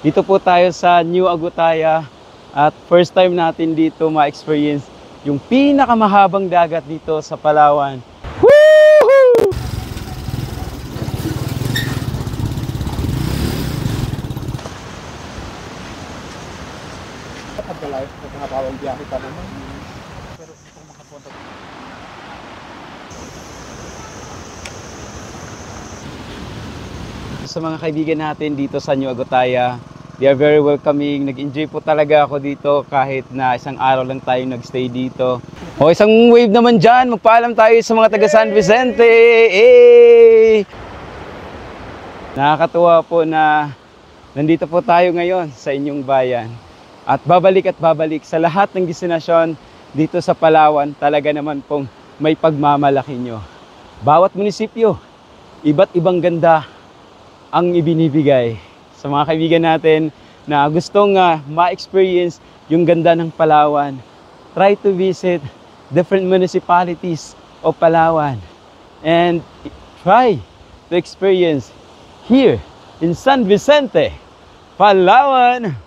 Dito po tayo sa New Agutaya at first time natin dito ma-experience yung pinakamahabang dagat dito sa Palawan. Woohoo! Pagka-live, pagkakabawang biyahe pa naman. Pero kung makapunta. Sa mga kaibigan natin dito sa New Agutaya, they are very welcoming. Nag-enjoy po talaga ako dito kahit na isang araw lang tayo nag-stay dito. O isang wave naman dyan, magpaalam tayo sa mga taga San Vicente. Hey! Nakakatuwa po na nandito po tayo ngayon sa inyong bayan. At babalik sa lahat ng destinasyon dito sa Palawan, talaga naman pong may pagmamalaki nyo. Bawat munisipyo, iba't ibang ganda ang ibinibigay sa mga kaibigan natin na gustong ma-experience yung ganda ng Palawan. Try to visit different municipalities of Palawan and try to experience here in San Vicente, Palawan.